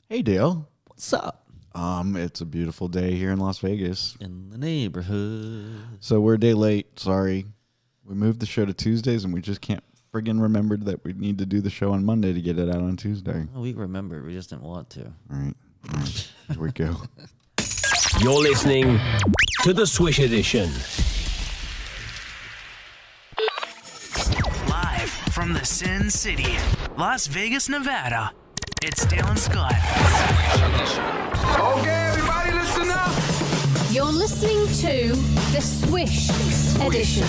Hey, Dale. What's up? It's a beautiful day here in Las Vegas. In the neighborhood. So we're a day late. Sorry. We moved the show to Tuesdays, and we just can't friggin' remember that we need to do the show on Monday to get it out on Tuesday. Oh, we remembered. We just didn't want to. All right. Here we go. You're listening to the Swish Edition. Live from the Sin City, Las Vegas, Nevada. It's Dale and Scott. Okay, everybody, listen up. You're listening to the Swish Edition.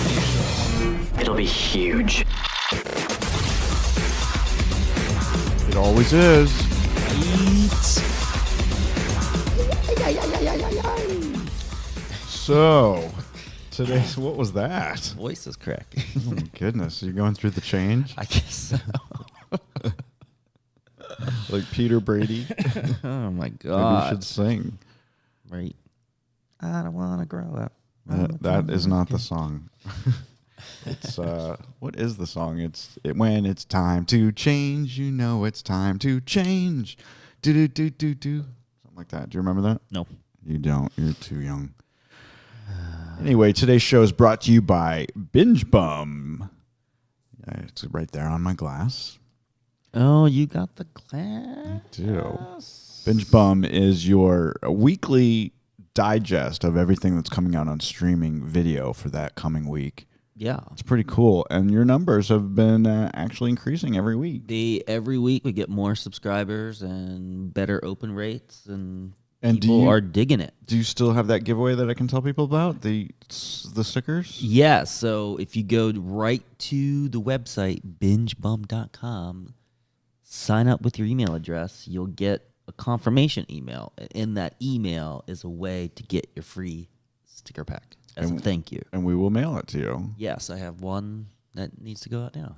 It'll be huge. It always is. So, today's, what was that? Voice is cracking. Oh my goodness, you're going through the change? I guess so. Like Peter Brady? Oh, my Maybe God. we should sing. Right. I don't want to grow up. That is not the song. It's what is the song? When it's time to change, you know it's time to change. Do do do do do. Something like that. Do you remember that? No. You don't. You're too young. Anyway, today's show is brought to you by Binge Bum. It's right there on my glass. Oh, you got the glass? I do. Binge Bum is your weekly digest of everything that's coming out on streaming video for that coming week. Yeah. It's pretty cool. And your numbers have been actually increasing every week. Every week we get more subscribers and better open rates, and And people are digging it. Do you still have that giveaway that I can tell people about? The stickers? Yeah, so if you go right to the website, bingebum.com, sign up with your email address, you'll get a confirmation email. In that email is a way to get your free sticker pack as a thank you. And we will mail it to you. Yes, I have one that needs to go out now.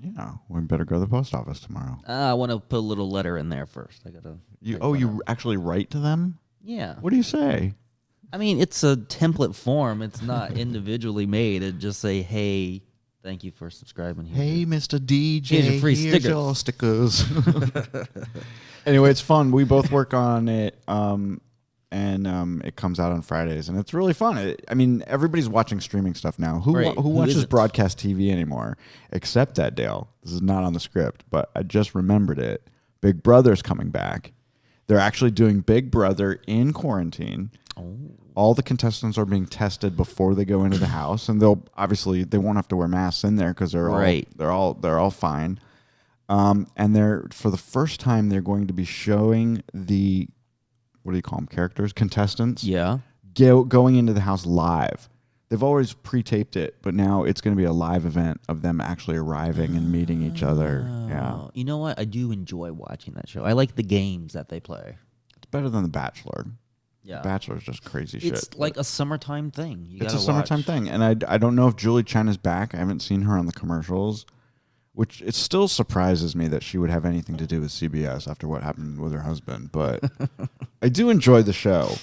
Yeah, we better go to the post office tomorrow. I want to put a little letter in there first. I gotta. You actually write to them? Yeah. What do you say? I mean, it's a template form. It's not individually made. It just say, "Hey, thank you for subscribing." Hey, Mr. DJ, Here's your free stickers. your stickers. Anyway, it's fun. We both work on it, and it comes out on Fridays, and it's really fun. I mean, everybody's watching streaming stuff now. Who Right. Who watches isn't? broadcast TV anymore? Except that, Dale. This is not on the script, but I just remembered it. Big Brother's coming back. They're actually doing Big Brother in quarantine. Oh. All the contestants are being tested before they go into the house, and they won't have to wear masks in there because they're all fine. And for the first time they're going to be showing the, what do you call them, contestants? Yeah. Going into the house live. They've always pre-taped it, but now it's going to be a live event of them actually arriving and meeting each other. Yeah, You know what? I do enjoy watching that show. I like the games that they play. it's better than The Bachelor. Yeah. The Bachelor's just crazy shit. It's like a summertime thing. It's a summertime thing, and I don't know if Julie Chen is back. I haven't seen her on the commercials, which it still surprises me that she would have anything to do with CBS after what happened with her husband. But I do enjoy the show,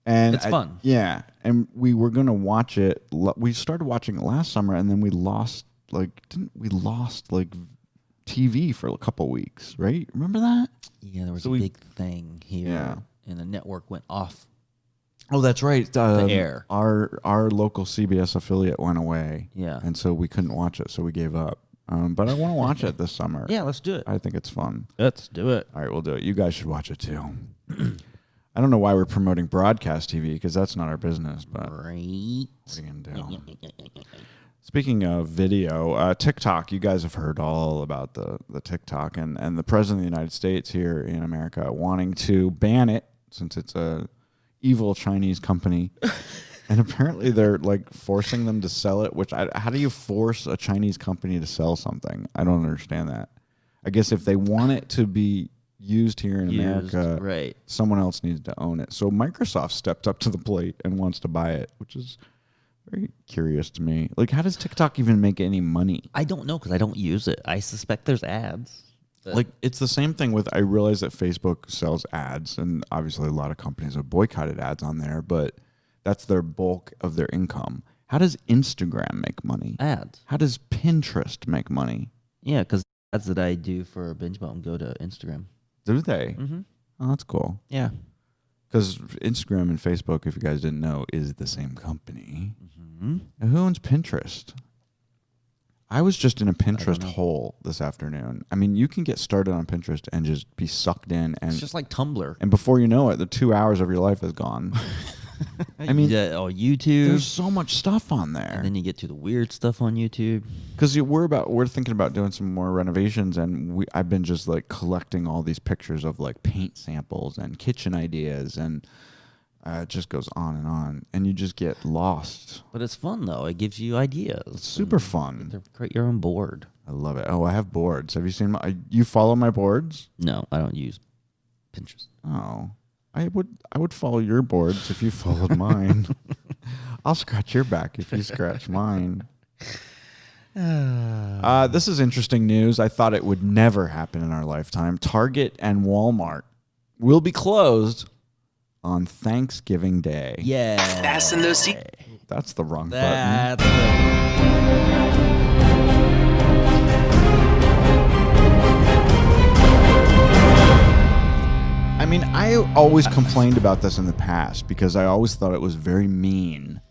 and It's fun. Yeah, and we were gonna watch it. We started watching it last summer, and then we lost TV for a couple weeks, right? Remember that? Yeah, there was So a big thing here, Yeah. and the network went off. Oh, that's right. air. Our local CBS affiliate went away. Yeah. And so we couldn't watch it, so we gave up. But I want to watch it this summer. Yeah, let's do it. I think it's fun. Let's do it. All right, we'll do it. You guys should watch it too. I don't know why we're promoting broadcast TV because that's not our business, but Right. what are you going to do? Speaking of video, TikTok, you guys have heard all about the TikTok and the President of the United States here in America wanting to ban it since it's a evil Chinese company. And apparently they're like forcing them to sell it, how do you force a Chinese company to sell something? I don't understand that. I guess if they want it to be used here in America, right. someone else needs to own it. So Microsoft stepped up to the plate and wants to buy it, which is very curious to me. Like, how does TikTok even make any money? I don't know because I don't use it. I suspect there's ads. Like, it's the same thing with, I realize that Facebook sells ads, and obviously a lot of companies have boycotted ads on there, but that's their bulk of their income. How does Instagram make money? Ads. How does Pinterest make money? Yeah, because ads that I do for Binge Bum go to Instagram. Do they? Mm-hmm. Oh, that's cool. Yeah. Because Instagram and Facebook, if you guys didn't know, is the same company. Mm-hmm. Now, who owns Pinterest? I was just in a Pinterest hole this afternoon. I mean, you can get started on Pinterest and just be sucked in. And It's just like Tumblr. And before you know it, the 2 hours of your life is gone. I mean, YouTube. There's so much stuff on there. And then you get to the weird stuff on YouTube. Because we're thinking about doing some more renovations, and I've been just like collecting all these pictures of like paint samples and kitchen ideas, and it just goes on, and you just get lost. But it's fun though. It gives you ideas. It's super fun. To create your own board. I love it. Oh, I have boards. Have you seen you follow my boards? No, I don't use Pinterest. Oh. I would follow your boards if you followed mine. I'll scratch your back if you scratch mine. This is interesting news. I thought it would never happen in our lifetime. Target and Walmart will be closed on Thanksgiving Day. Yeah. Fasten those seats. That's the wrong That's button. I mean, I always complained about this in the past because I always thought it was very mean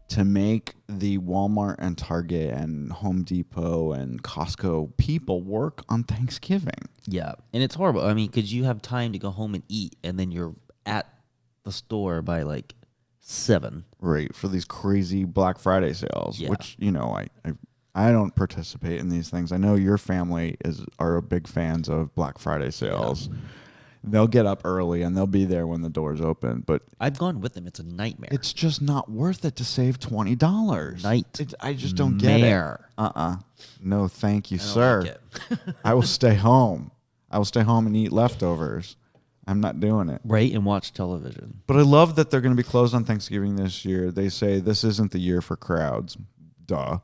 to make the Walmart and Target and Home Depot and Costco people work on Thanksgiving. Yeah, and it's horrible. I mean, because you have time to go home and eat, and then you're at the store by like 7. Right, for these crazy Black Friday sales, Yeah. which, you know, I don't participate in these things. I know your family are big fans of Black Friday sales. Yeah. They'll get up early and they'll be there when the doors open, but I've gone with them. It's a nightmare. It's just not worth it to save $20. I just don't get it. No, thank you, sir. Like I will stay home. I will stay home and eat leftovers. I'm not doing it. Right, and watch television. But I love that they're going to be closed on Thanksgiving this year. They say this isn't the year for crowds. Duh.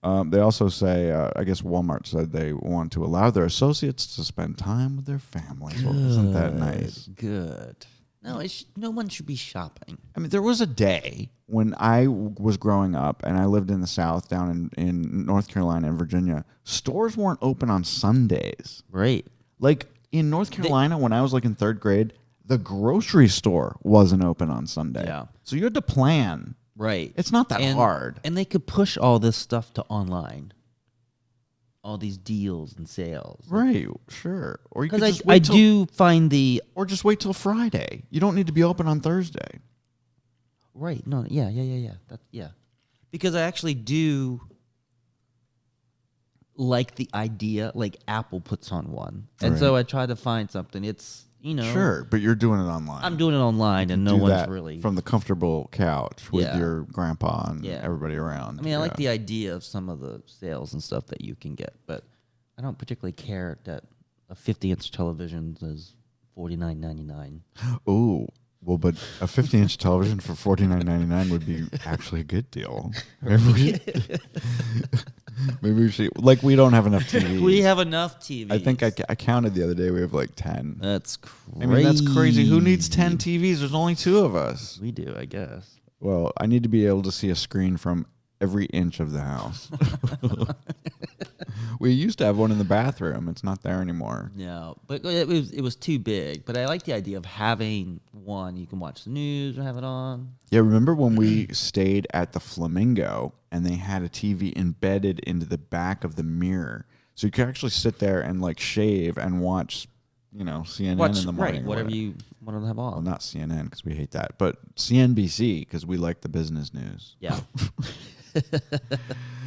They also say, I guess Walmart said they want to allow their associates to spend time with their families. Well, isn't that nice? Good. No, no one should be shopping. I mean, there was a day when I was growing up and I lived in the South down in North Carolina and Virginia. Stores weren't open on Sundays. Right. Like in North Carolina, when I was like in 3rd grade, the grocery store wasn't open on Sunday. Yeah. So you had to plan. Right. It's not that hard. And they could push all this stuff to online. All these deals and sales. Right, sure. Or you could Because just I wait till, do find or just wait till Friday. You don't need to be open on Thursday. Right. No, yeah. Yeah. Because I actually do like the idea, like Apple puts on one. And so I try to find something. It's, you know. Sure, but you're doing it online. I'm doing it online and no one's really. From the comfortable couch with your grandpa and everybody around. I mean, I like the idea of some of the sales and stuff that you can get, but I don't particularly care that a 50-inch television is $49.99. Oh, well, but a 50-inch television for $49.99 would be actually a good deal. Maybe we should. Like, we don't have enough TVs. We have enough TVs. I think I counted the other day. We have like 10. That's crazy. I mean, that's crazy. Who needs 10 TVs? There's only 2 of us. We do, I guess. Well, I need to be able to see a screen from every inch of the house. We used to have one in the bathroom. It's not there anymore. No, but it was too big. But I like the idea of having one. You can watch the news or have it on. Yeah, remember when we stayed at the Flamingo and they had a TV embedded into the back of the mirror, so you could actually sit there and like shave and watch, you know, CNN in the morning. Right, whatever you want to have on. Well, not CNN because we hate that, but CNBC because we like the business news. Yeah.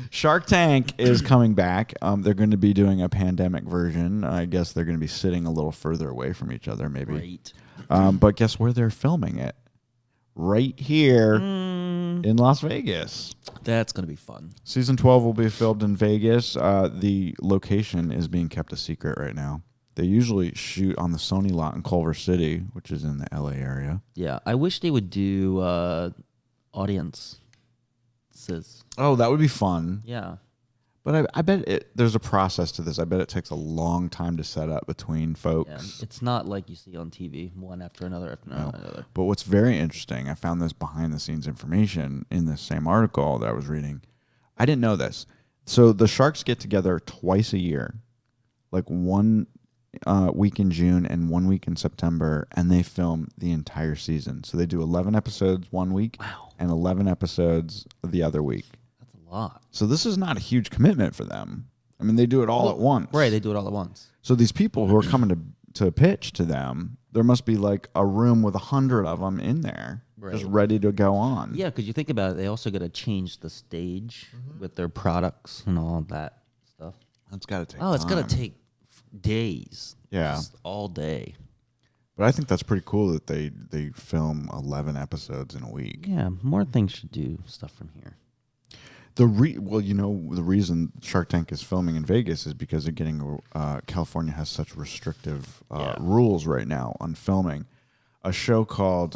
Shark Tank is coming back. They're going to be doing a pandemic version. I guess they're going to be sitting a little further away from each other, maybe. Great. But guess where they're filming it? Right here in Las Vegas. That's going to be fun. Season 12 will be filmed in Vegas. The location is being kept a secret right now. They usually shoot on the Sony lot in Culver City, which is in the LA area. Yeah, I wish they would do audiences. Oh, that would be fun. Yeah. But I bet there's a process to this. I bet it takes a long time to set up between folks. Yeah, it's not like you see on TV, one after another after another. But what's very interesting, I found this behind-the-scenes information in this same article that I was reading. I didn't know this. So the sharks get together twice a year, like one week in June and 1 week in September, and they film the entire season. So they do 11 episodes one week and 11 episodes the other week. That's a lot. So this is not a huge commitment for them. I mean, they do it all at once. Right, they do it all at once. So these people who are coming to pitch to them, there must be like a room with 100 of them in there, just ready to go on. Yeah, because you think about it, they also got to change the stage with their products and all of that stuff. That's got to take Oh, it's time. going to take days. Yeah. Just all day. But I think that's pretty cool that they film 11 episodes in a week. Yeah, more things should do stuff from here. The reason Shark Tank is filming in Vegas is because they're getting California has such restrictive rules right now on filming. A show called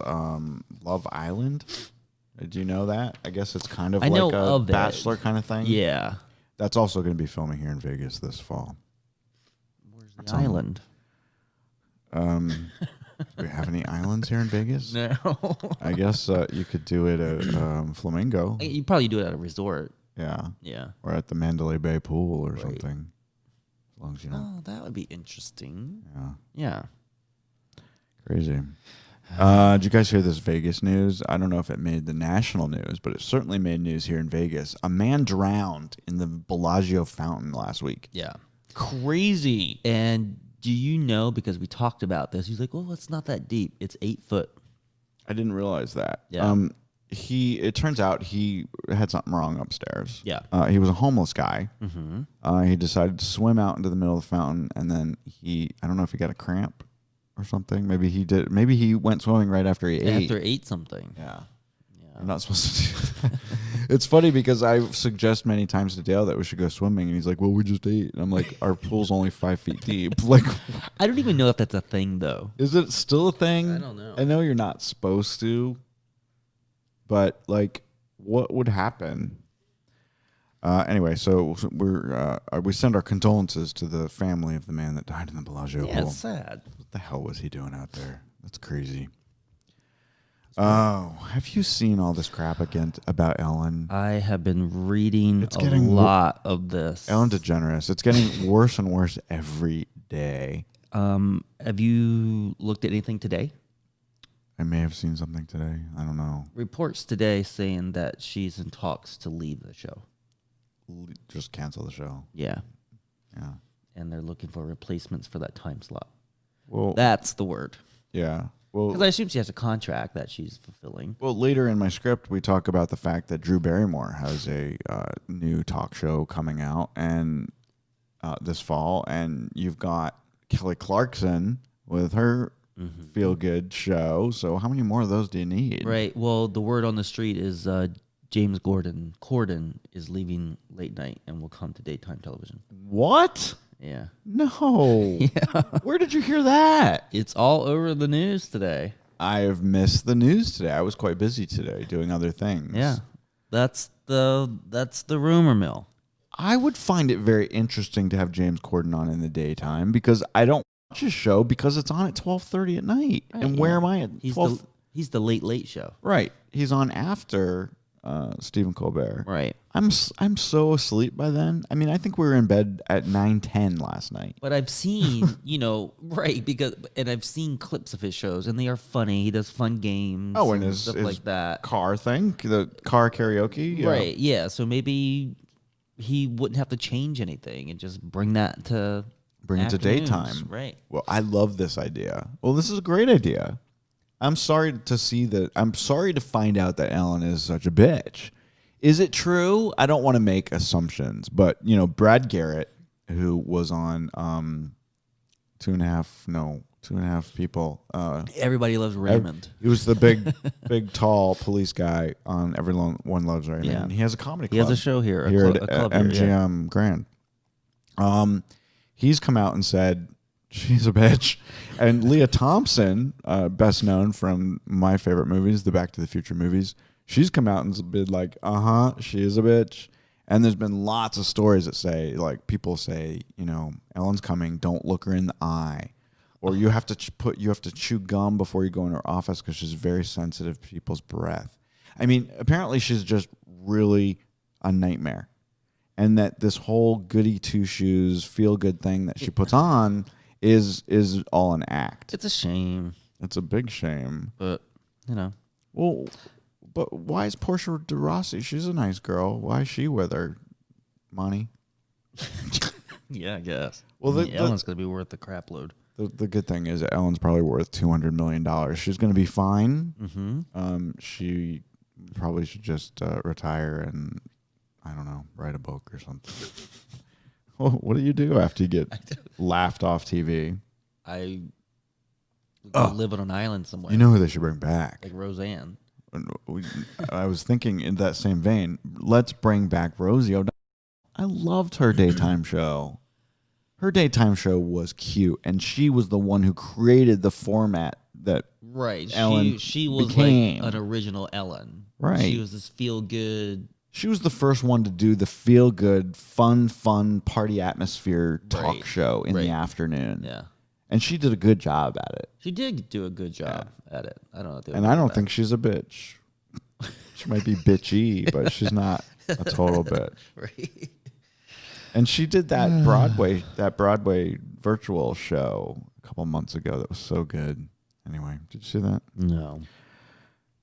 Love Island. Do you know that? I guess it's kind of like a Bachelor kind of thing. Yeah. That's also going to be filming here in Vegas this fall. Where's the island? Do we have any islands here in Vegas? No. I guess you could do it at Flamingo. You probably do it at a resort. Yeah. Yeah. Or at the Mandalay Bay pool or something. As long as you know. Oh, that would be interesting. Yeah. Yeah. Crazy. Did you guys hear this Vegas news? I don't know if it made the national news, but it certainly made news here in Vegas. A man drowned in the Bellagio fountain last week. Yeah. Crazy. And do you know, because we talked about this, he's like, well, it's not that deep. It's 8 foot. I didn't realize that. Yeah. It turns out he had something wrong upstairs. Yeah. He was a homeless guy. Mm-hmm. He decided to swim out into the middle of the fountain, and then I don't know if he got a cramp or something. Maybe he did. Maybe he went swimming right after he ate. After ate something. Yeah. I'm not supposed to do that. It's funny because I suggest many times to Dale that we should go swimming, and he's like, well, we just ate. And I'm like, our pool's only 5 feet deep. Like, I don't even know if that's a thing, though. is it still a thing? I don't know. I know you're not supposed to, but like, what would happen? Anyway, so we send our condolences to the family of the man that died in the Bellagio Yeah, pool. it's sad. What the hell was he doing out there? That's crazy. Oh, have you seen all this crap again about Ellen? I have been reading It's a getting lot of this. Ellen DeGeneres. It's getting worse and worse every day. Have you looked at anything today? I may have seen something today. I don't know. Reports today saying that she's in talks to leave the show. Just cancel the show. Yeah. Yeah. And they're looking for replacements for that time slot. Well, That's the word. yeah. Well, Because I assume she has a contract that she's fulfilling. well, later in my script, we talk about the fact that Drew Barrymore has a new talk show coming out and this fall, and you've got Kelly Clarkson with her feel-good show. So how many more of those do you need? Right. Well, the word on the street is James Corden is leaving late night and will come to daytime television. What? Yeah. No. Yeah. Where did you hear that? It's all over the news today. I have missed the news today. I was quite busy today doing other things. Yeah. That's the rumor mill. I would find it very interesting to have James Corden on in the daytime because I don't watch his show because it's on at 12:30 at night. Right, and yeah. where am I at He's 12? he's the late show. Right. He's on after Stephen Colbert. Right. I'm so asleep by then. I mean, I think we were in bed at 9:10 last night. But I've seen, and I've seen clips of his shows, and they are funny. He does fun games. Oh, and his stuff like that. car thing, the car karaoke. Yeah. Right. Yeah. So maybe he wouldn't have to change anything and just bring that to afternoons. daytime. Right. Well, I love this idea. Well, this is a great idea. I'm sorry to find out that Ellen is such a bitch. Is it true? I don't want to make assumptions, but Brad Garrett, who was on Two and a Half People. Everybody loves Raymond. He was the big, tall police guy on Everyone Loves Raymond. Yeah. He has a comedy He club. has a show here. At club here, MGM Grand. He's come out and said she's a bitch, and Leah Thompson, best known from my favorite movies, the Back to the Future movies, she's come out and been like, she is a bitch. And there's been lots of stories that say, like, people say, Ellen's coming, don't look her in the eye, or you have to chew gum before you go in her office because she's very sensitive to people's breath. I mean, apparently she's just really a nightmare. And that this whole goody two shoes feel good thing that she puts on is all an act. It's a shame, It's a big shame. but Well, but why is Portia de Rossi? She's a nice girl. Why is she with her money? yeah, I guess. Well, Ellen's gonna be worth the crap load. The good thing is that Ellen's probably worth $200 million. She's going to be fine. Mm-hmm. She probably should just retire and, I don't know, write a book or something. Well, what do you do after you get laughed off TV? I live on an island somewhere. You know who they should bring back? Like Roseanne. I was thinking in that same vein, let's bring back Rosie O'Donnell. I loved her daytime show. Her daytime show was cute, and she was the one who created the format that Ellen she was became. like an original Ellen. Right. She was this feel good. She was the first one to do the feel good, fun party atmosphere talk show in the afternoon. Yeah. And she did a good job at it. She did do a good job at it. I don't know. And I don't think she's a bitch. She might be bitchy, but she's not a total bitch. Right. And she did that Broadway virtual show a couple months ago that was so good. Anyway, did you see that? No. You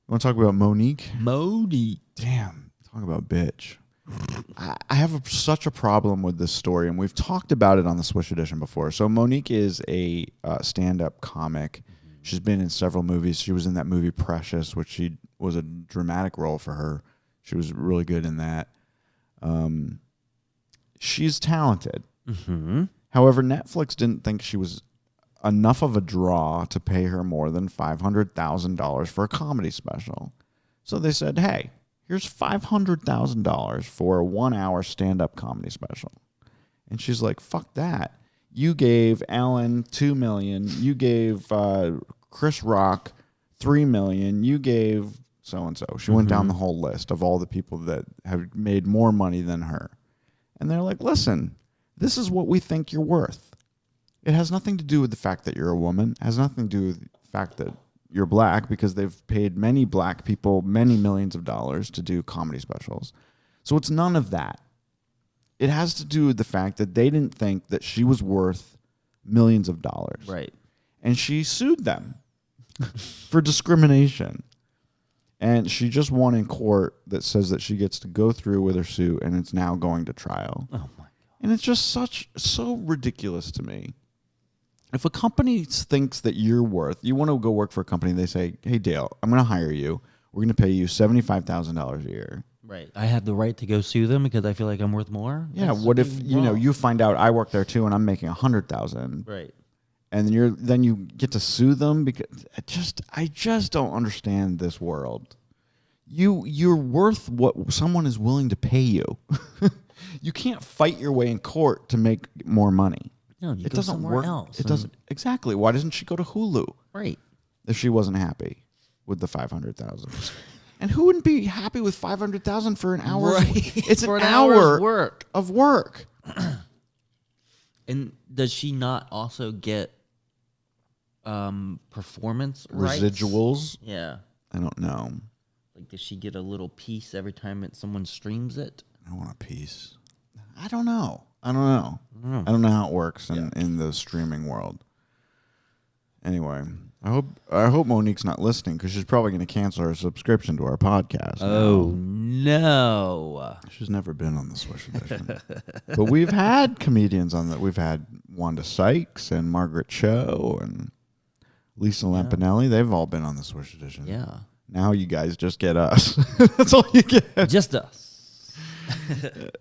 want to talk about Monique? Monique. Damn, talk about bitch. I have such a problem with this story, and we've talked about it on the Swish Edition before. So Monique is a stand-up comic. She's been in several movies. She was in that movie Precious, which was a dramatic role for her. She was really good in that. She's talented. Mm-hmm. However, Netflix didn't think she was enough of a draw to pay her more than $500,000 for a comedy special. So they said, hey, here's $500,000 for a 1-hour stand-up comedy special. And she's like, fuck that. You gave Ellen $2 million. You gave Chris Rock $3 million. You gave so-and-so. She went down the whole list of all the people that have made more money than her. And they're like, listen, this is what we think you're worth. It has nothing to do with the fact that you're a woman. It has nothing to do with the fact that you're black, because they've paid many black people many millions of dollars to do comedy specials. So it's none of that. It has to do with the fact that they didn't think that she was worth millions of dollars. Right. And she sued them for discrimination. And she just won in court that says that she gets to go through with her suit, and it's now going to trial. Oh, my God. And it's just so ridiculous to me. If a company thinks that you're worth, you want to go work for a company, they say, hey, Dale, I'm going to hire you. We're going to pay you $75,000 a year. Right. I have the right to go sue them because I feel like I'm worth more? Yeah, That's what if, wrong. you find out I work there too and I'm making $100,000. Right. And then you get to sue them because I just don't understand this world. You're worth what someone is willing to pay you. You can't fight your way in court to make more money. No, you It go doesn't somewhere work. else. It doesn't exactly. Why doesn't she go to Hulu Right. if she wasn't happy with the $500,000? And who wouldn't be happy with $500,000 for an hour? Right. It's For an an hour hour's work. of work. And does she not also get performance rights? Residuals? Yeah. I don't know. Like, does she get a little piece every time someone streams it? I want a piece. I don't know. I don't know how it works in the streaming world. Anyway, I hope Monique's not listening, because she's probably going to cancel her subscription to our podcast. Oh, no. She's never been on the Swish Edition. But we've had comedians on that. We've had Wanda Sykes and Margaret Cho and Lisa Lampanelli. They've all been on the Swish Edition. Yeah. Now you guys just get us. That's all you get. Just us.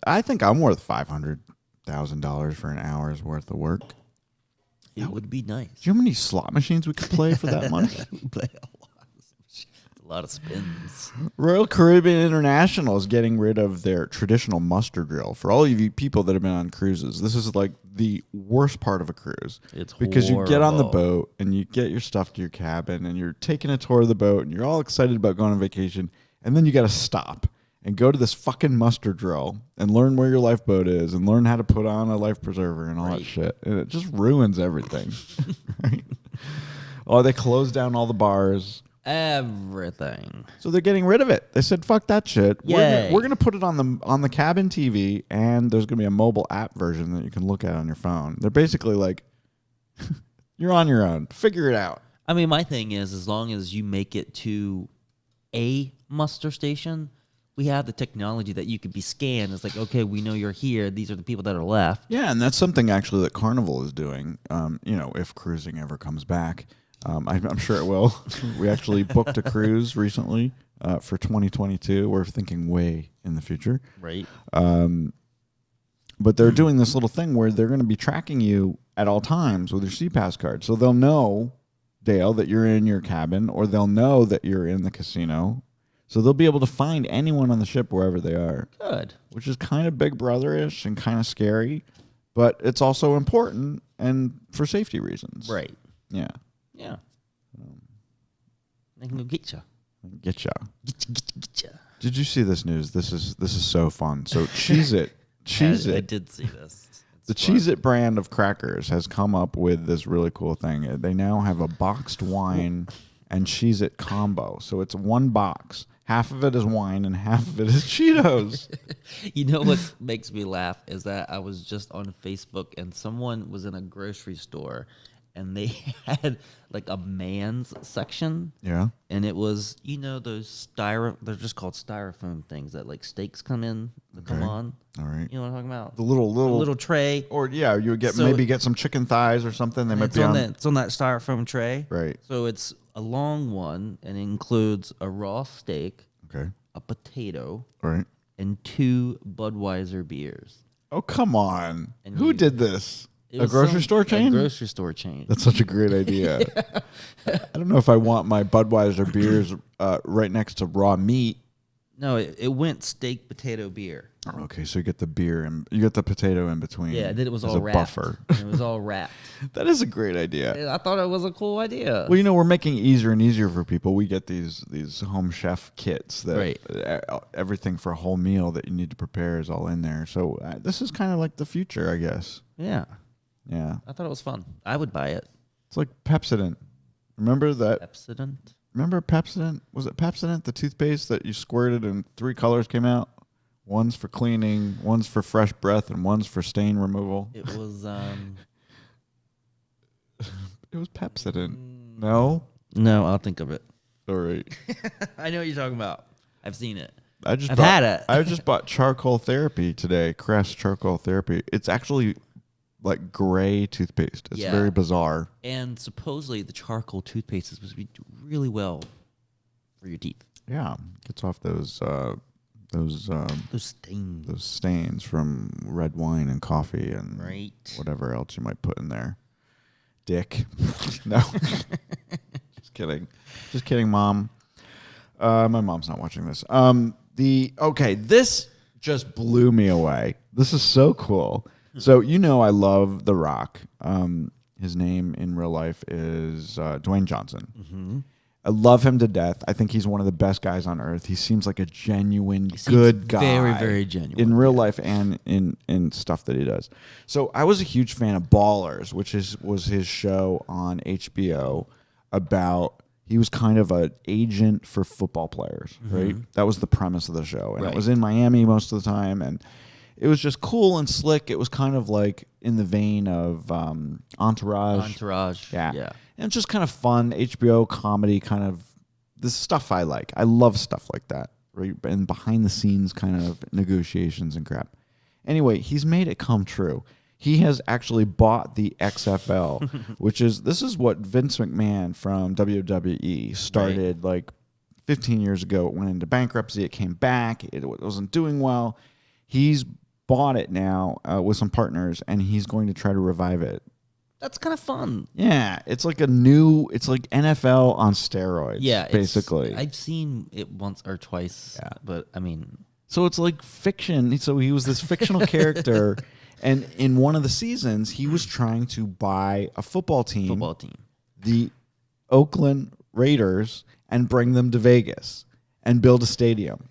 I think I'm worth $500,000 for an hour's worth of work. It would be nice. Do you know how many slot machines we could play for that money? We play a lot of spins. Royal Caribbean International is getting rid of their traditional muster drill. For all of you people that have been on cruises, this is like the worst part of a cruise. It's because you get on the horrible. boat and you get your stuff to your cabin and you're taking a tour of the boat and you're all excited about going on vacation, and then you got to stop and go to this fucking muster drill and learn where your lifeboat is and learn how to put on a life preserver and all that shit. And it just ruins everything. Right? Oh, they closed down all the bars. Everything. So they're getting rid of it. They said, fuck that shit. Yay. We're gonna put it on the cabin TV, and there's going to be a mobile app version that you can look at on your phone. They're basically like, You're on your own. Figure it out. I mean, my thing is, as long as you make it to a muster station, we have the technology that you could be scanned. It's like, okay, we know you're here. These are the people that are left. Yeah, and that's something actually that Carnival is doing. If cruising ever comes back, I'm sure it will. We actually booked a cruise recently for 2022. We're thinking way in the future. Right. But they're doing this little thing where they're going to be tracking you at all times with your SeaPass card. So they'll know, Dale, that you're in your cabin, or they'll know that you're in the casino. So they'll be able to find anyone on the ship wherever they are. Good. Which is kind of Big Brother-ish and kind of scary, but it's also important and for safety reasons. Right. Yeah. Yeah. They can go get you. Get ya. Get ya. Did you see this news? This is so fun. So Cheezit. I did see this. The Cheezit brand of crackers has come up with this really cool thing. They now have a boxed wine and Cheezit combo. So it's one box. Half of it is wine and half of it is Cheetos. You know what makes me laugh is that I was just on Facebook and someone was in a grocery store and they had like a man's section. Yeah. And it was, those they're just called styrofoam things that like steaks come in, that come on. All right. You know what I'm talking about? The little tray. Or yeah, you would maybe get some chicken thighs or something. They might It's be on that styrofoam tray. Right. So it's a long one and it includes a raw steak, Okay. a potato, All right. and 2 Budweiser beers. Oh, come on. And Who did this? It A was grocery store chain? A grocery store chain. That's such a great idea. I don't know if I want my Budweiser beers right next to raw meat. No, it went steak, potato, beer. Okay, so you get the beer and you get the potato in between. Yeah, then it was as all a wrapped. buffer. It was all wrapped. That is a great idea. I thought it was a cool idea. Well, we're making it easier and easier for people. We get these home chef kits that everything for a whole meal that you need to prepare is all in there. So this is kind of like the future, I guess. Yeah. Yeah. I thought it was fun. I would buy it. It's like Pepsodent. Remember that? Pepsodent? Remember Pepsodent? Was it Pepsodent, the toothpaste that you squirted and 3 colors came out? One's for cleaning, one's for fresh breath, and one's for stain removal. It was It was Pepsodent. No? No, I'll think of it. All right. I know what you're talking about. I've seen it. I've had it. I just bought charcoal therapy today. Crest charcoal therapy. It's actually like gray toothpaste. It's very bizarre. And supposedly the charcoal toothpaste is supposed to be really well for your teeth. Yeah, gets off those stains. Those stains from red wine and coffee and whatever else you might put in there. Dick. No. Just kidding, Mom. My mom's not watching this. This just blew me away. This is so cool. So I love The Rock. His name in real life is Dwayne Johnson. Mm-hmm. I love him to death. I think he's one of the best guys on earth. He seems like a genuine good guy. Very, very genuine. In real life and in stuff that he does. So I was a huge fan of Ballers, which was his show on HBO about... He was kind of an agent for football players, right? That was the premise of the show. And it was in Miami most of the time. And it was just cool and slick. It was kind of like in the vein of Entourage. Yeah. And just kind of fun, HBO comedy kind of, this stuff I like. I love stuff like that, right? And behind the scenes kind of negotiations and crap. Anyway, he's made it come true. He has actually bought the XFL, this is what Vince McMahon from WWE started like 15 years ago. It went into bankruptcy. It came back. It wasn't doing well. He's bought it now with some partners, and he's going to try to revive it. That's kind of fun. Yeah, it's like NFL on steroids. Yeah, basically. I've seen it once or twice. Yeah, but I mean, so it's like fiction. So he was this fictional character. And in one of the seasons, he was trying to buy a football team, the Oakland Raiders, and bring them to Vegas and build a stadium.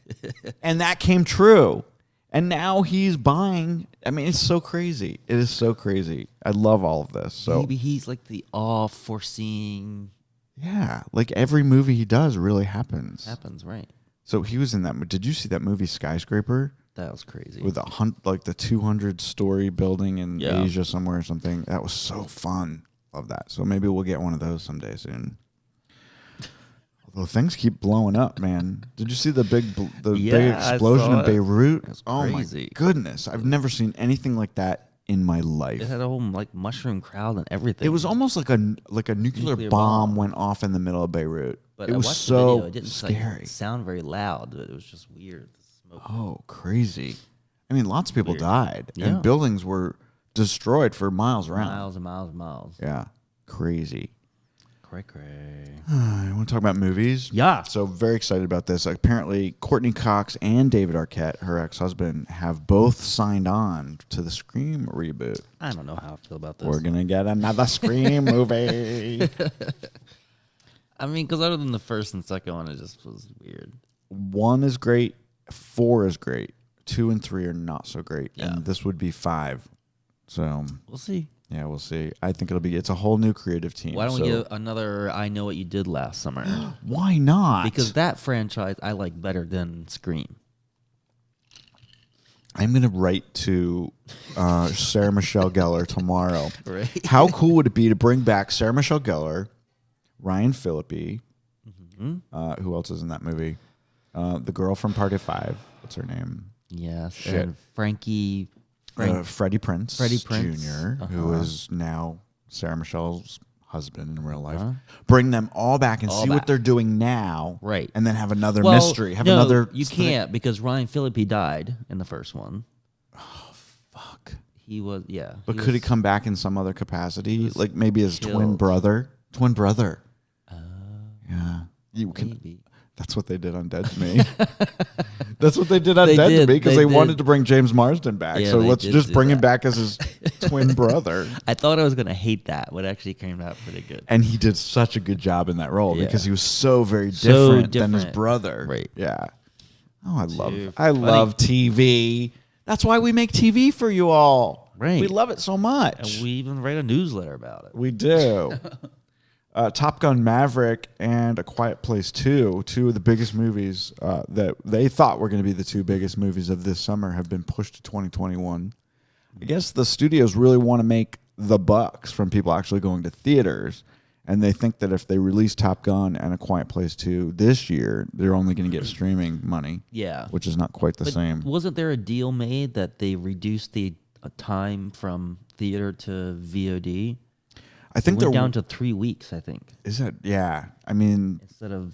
And that came true. And now he's buying. I mean, it's so crazy. It is so crazy. I love all of this. So maybe he's like the all-foreseeing. Yeah, like every movie he does really happens. Right. So he was in that. Did you see that movie Skyscraper? That was crazy. With the 200-story building in Asia somewhere or something. That was so fun. Love that. So maybe we'll get one of those someday soon. Although things keep blowing up, man. Did you see the big explosion in Beirut? That's oh crazy. My goodness! I've never seen anything like that in my life. It had a whole like mushroom crowd and everything. It was almost like a nuclear bomb went off in the middle of Beirut. But it I was watched so the video. It didn't scary. like, sound very loud. It was just weird. The smoke. Oh, crazy! I mean, lots of people died, Yeah. and buildings were destroyed for miles around. Miles and miles and miles. Yeah, crazy. Cray. I want to talk about movies. Yeah. So very excited about this. Apparently, Courtney Cox and David Arquette, her ex-husband, have both signed on to the Scream reboot. I don't know how I feel about this. We're going to get another Scream movie. I mean, because other than the first and second one, it just was weird. 1 is great. 4 is great. 2 and 3 are not so great. Yeah. And this would be 5. So We'll see. yeah, we'll see. I think it's a whole new creative team. Why don't we get another I Know What You Did Last Summer? Why not? Because that franchise I like better than Scream. I'm going to write to Sarah Michelle Gellar tomorrow. Right. How cool would it be to bring back Sarah Michelle Gellar, Ryan Phillippe, who else is in that movie? The girl from Party 5. What's her name? Yes. Shit. And Freddie Prinze. Freddie Prinze Jr., who is now Sarah Michelle's husband in real life. Bring them all back and All see what back. they're doing now. Right. And then have another mystery. Have no, another. You can't because Ryan Phillippe died in the first one. Fuck. He was, yeah. But could he come back in some other capacity? Like maybe his twin killed. brother? Twin brother. Yeah. You can. Maybe. That's what they did on Dead to Me. That's what they did on They Dead to did, Me because they they did. wanted to bring James Marsden back. Yeah, So they let's did just do bring him that. back as his twin brother. I thought I was going to hate that, but it actually came out pretty good. And he did such a good job in that role Yeah. because he was so very So different than his different. brother. Right. Yeah. Oh, I Too love TV. That's why we make TV for you all. Right. We love it so much. And we even write a newsletter about it. We do. Top Gun Maverick and A Quiet Place 2, two of the biggest movies that they thought were going to be the two biggest movies of this summer, have been pushed to 2021. I guess the studios really want to make the bucks from people actually going to theaters, and they think that if they release Top Gun and A Quiet Place 2 this year, they're only going to get streaming money. Yeah. Which is not quite the But same. Wasn't there a deal made that they reduced the time from theater to VOD? I think It they're went down to 3 weeks, I think, Is that? Yeah. I mean, instead of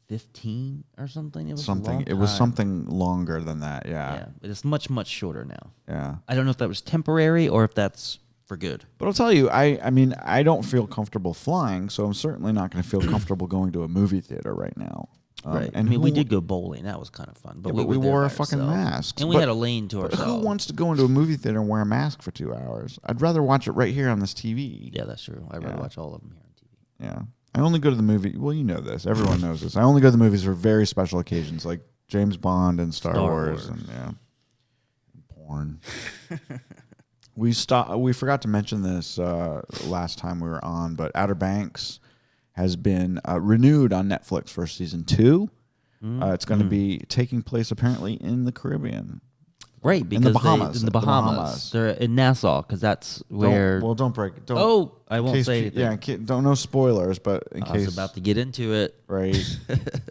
15 or something. It was something. A long It was time. something longer than that. Yeah. Yeah, but it's much shorter now. Yeah. I don't know if that was temporary or if that's for good. But I'll tell you, I mean, I don't feel comfortable flying, so I'm certainly not going to feel comfortable going to a movie theater right now. Right. And I mean, we who- did go bowling. That was kind of fun. But Yeah, we, but we were there wore by a fucking ourselves. mask. And we But- had a lane to But ourselves. who wants to go into a movie theater and wear a mask for 2 hours? I'd rather watch it right here on this TV. Yeah, that's true. I'd rather Yeah. watch all of them here on TV. Yeah. I only go to the movie. Well, you know this. Everyone knows this. I only go to the movies for very special occasions like James Bond and Star Wars. And yeah. And porn. We forgot to mention this last time we were on, but Outer Banks has been renewed on Netflix for season 2. It's going to be taking place apparently in the Caribbean. Right, because Bahamas. in the The Bahamas. Bahamas. They're in Nassau because that's where. Don't break it. Don't, Oh, I in won't case say pe- anything. Yeah, don't know spoilers, but in I case was about to get into it. right,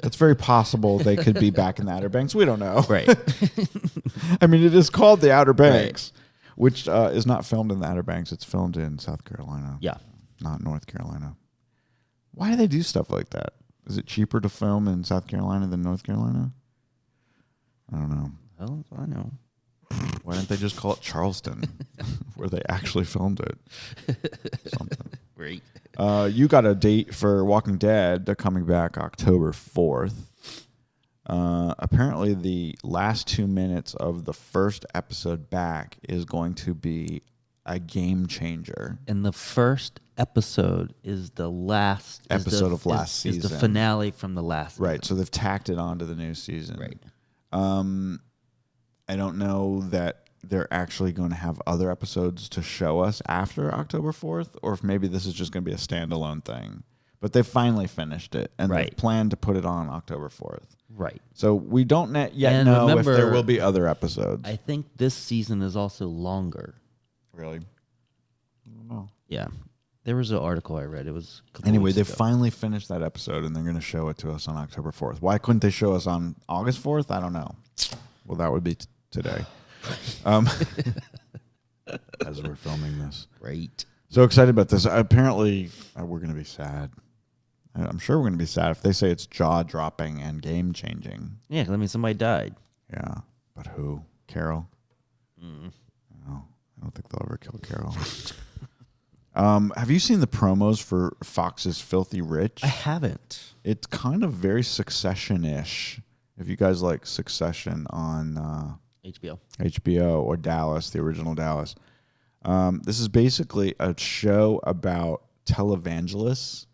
it's very possible they could be back in the Outer Banks. We don't know. Right. I mean, it is called the Outer Banks, which is not filmed in the Outer Banks. It's filmed in South Carolina. Yeah. Not North Carolina. Why do they do stuff like that? Is it cheaper to film in South Carolina than North Carolina? I don't know. Well, I know. Why didn't they just call it Charleston, where they actually filmed it? Something. Right. You got a date for Walking Dead. They're coming back October 4th. Apparently, the last 2 minutes of the first episode back is going to be a game changer. And the first episode is the last Episode of last Is the season. finale from the last Right, season. so they've tacked it on to the new season. Right. I don't know that they're actually going to have other episodes to show us after October 4th, or if maybe this is just going to be a standalone thing. But they finally finished it, and they Right. plan to put it on October 4th. Right. So we don't yet And know if remember, there will be other episodes. I think this season is also longer. Really? I don't know. Yeah. There was an article I read. It was a couple Anyway, weeks they ago. finally finished that episode, and they're going to show it to us on October 4th. Why couldn't they show us on August 4th? I don't know. Well, that would be today. As we're filming this. Right. So excited about this. Apparently, we're going to be sad. I'm sure we're going to be sad if they say it's jaw-dropping and game-changing. Yeah, 'cause I mean, somebody died. Yeah, but who? Carol? No, I don't think they'll ever kill Carol. Have you seen the promos for Fox's Filthy Rich? I haven't. It's kind of very Succession-ish. If you guys like Succession on HBO or Dallas, the original Dallas. This is basically a show about televangelists,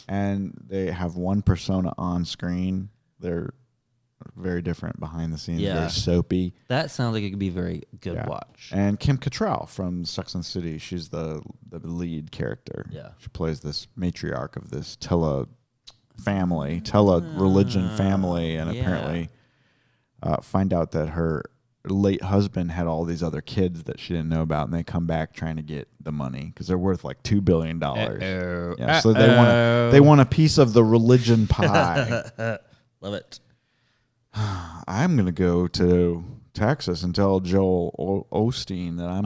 and they have one persona on screen. They're very different behind the scenes, very soapy. That sounds like it could be a very good watch. And Kim Cattrall from Sex and the City, she's the lead character. Yeah. She plays this matriarch of this tele-religion family, and apparently find out that her late husband had all these other kids that she didn't know about, and they come back trying to get the money because they're worth like $2 billion. Yeah, so they want a piece of the religion pie. Love it. I'm gonna go to Texas and tell Joel Osteen that I'm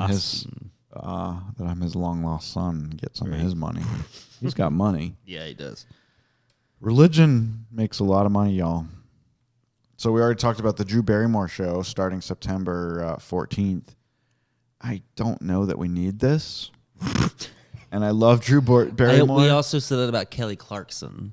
his long lost son and get some of his money. He's got money. Yeah, he does. Religion makes a lot of money, y'all. So we already talked about the Drew Barrymore show starting September 14th. I don't know that we need this. And I love Drew Barrymore. We also said that about Kelly Clarkson.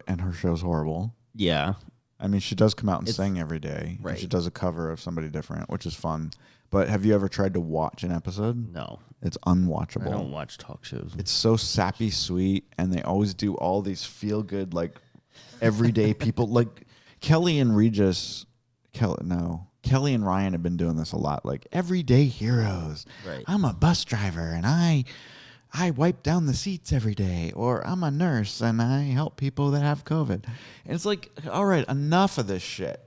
And her show's horrible. Yeah. I mean, she does come out and sing every day. Right. And she does a cover of somebody different, which is fun. But have you ever tried to watch an episode? No. It's unwatchable. I don't watch talk shows. It's so sappy sweet, and they always do all these feel-good, like, everyday people. Like, Kelly and Ryan have been doing this a lot. Like, everyday heroes. Right. I'm a bus driver, and I wipe down the seats every day, or I'm a nurse and I help people that have COVID. And it's like, all right, enough of this shit.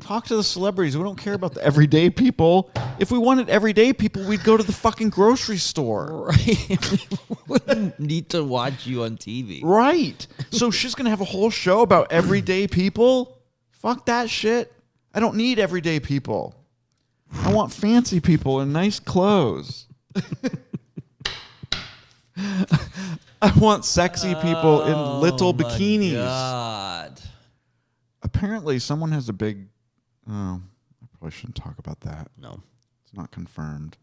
Talk to the celebrities. We don't care about the everyday people. If we wanted everyday people, we'd go to the fucking grocery store. Right. We wouldn't need to watch you on TV. Right. So she's going to have a whole show about everyday people? Fuck that shit. I don't need everyday people. I want fancy people in nice clothes. I want sexy people in little bikinis. God. Apparently, someone has a big... Oh, I probably shouldn't talk about that. No. It's not confirmed.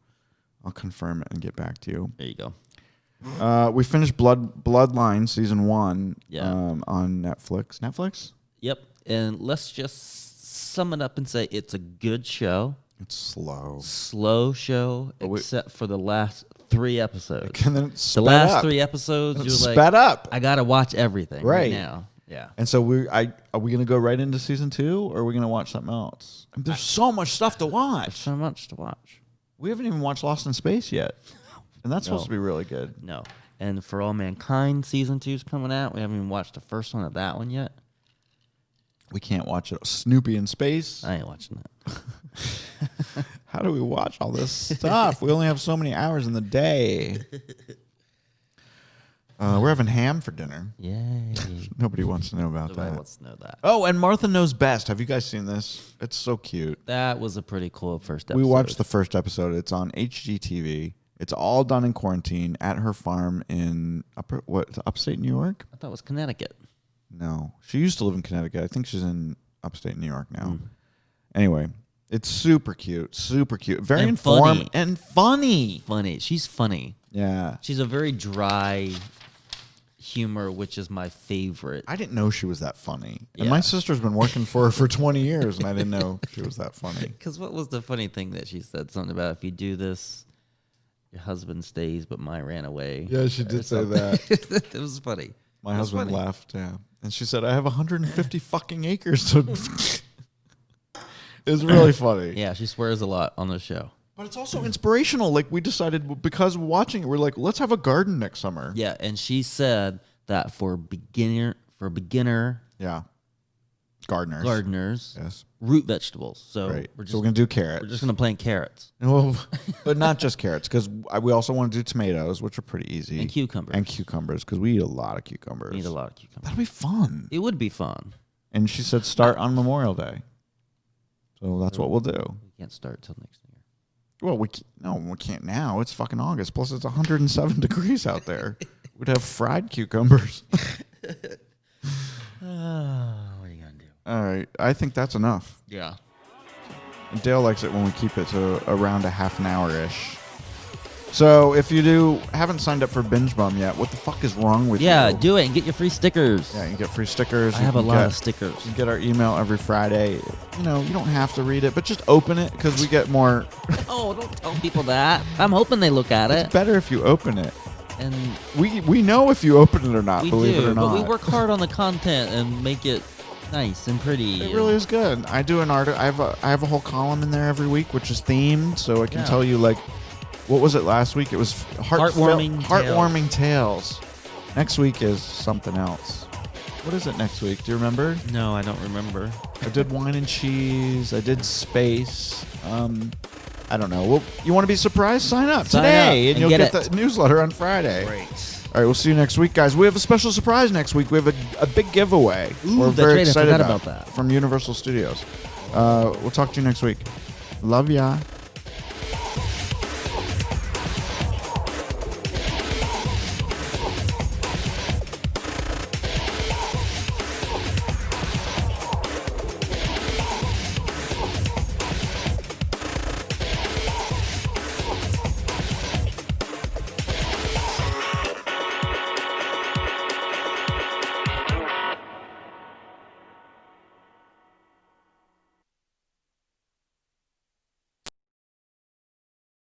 I'll confirm it and get back to you. There you go. We finished Bloodline Season 1 on Netflix. Netflix? Yep. And let's just sum it up and say it's a good show. It's slow. Slow show, except for the last 3 episodes. And then the last 3 episodes, you're like, sped up. I got to watch everything right now. Yeah. And so are we going to go right into Season 2, or are we going to watch something else? I mean, there's so much stuff to watch. There's so much to watch. We haven't even watched Lost in Space yet. And that's supposed to be really good. No. And For All Mankind Season 2 is coming out. We haven't even watched the first one of that one yet. We can't watch it. Snoopy in Space. I ain't watching that. How do we watch all this stuff? We only have so many hours in the day. We're having ham for dinner. Yay. Nobody wants to know about Nobody that. wants to know that. Oh, and Martha Knows Best. Have you guys seen this? It's so cute. That was a pretty cool first episode. We watched the first episode. It's on HGTV. It's all done in quarantine at her farm in upstate New York? I thought it was Connecticut. No. She used to live in Connecticut. I think she's in upstate New York now. Anyway, it's super cute. Super cute. Very And informed funny. and funny. Funny. She's funny. Yeah. She's a very dry humor, which is my favorite. I didn't know she was that funny. And Yeah. my sister's been working for her for 20 years, and I didn't know she was that funny. Because what was the funny thing that she said? Something about if you do this, your husband stays, but mine ran away. Yeah, she did say that. It was funny. My It was husband funny. left, yeah. And she said, I have 150 fucking acres to... It was really funny. Yeah, she swears a lot on the show. But it's also inspirational. Like, we decided, because watching it, we're like, let's have a garden next summer. Yeah, and she said that for beginner, Yeah. gardeners. Yes. root vegetables. So Right. we're just So we're gonna do carrots. we're just gonna plant carrots Well, but not just carrots, because we also want to do tomatoes, which are pretty easy, and cucumbers. and cucumbers, because we eat a lot of cucumbers. We need a lot of cucumbers. That'll be fun. It would be fun. And she said start on Memorial Day, so that's what we'll do. We can't start till next year. Well, we can't now. It's fucking August. Plus, it's 107 degrees out there. We'd have fried cucumbers. What are you gonna do? All right, I think that's enough. Yeah. And Dale likes it when we keep it to around a half an hour-ish. So if you haven't signed up for Binge Bum yet, what the fuck is wrong with you? Yeah, do it and get your free stickers. Yeah, you can get free stickers. I have a lot of stickers. You get our email every Friday. You know, you don't have to read it, but just open it because we get more. Oh, don't tell people that. I'm hoping they look at It's it. better if you open it. And We know if you open it or not, we believe do, it or not. but we work hard on the content and make it nice and pretty. It really is good. I do an article. I have a whole column in there every week, which is themed, so I can tell you, like, what was it last week? It was heartwarming tales. Next week is something else. What is it next week? Do you remember? No, I don't remember. I did wine and cheese. I did space. I don't know. Well, you want to be surprised? Sign up today, and you'll get the newsletter on Friday. Great. All right, we'll see you next week, guys. We have a special surprise next week. We have a big giveaway. Ooh, We're that's very right. I excited forgot about that. from Universal Studios. We'll talk to you next week. Love ya.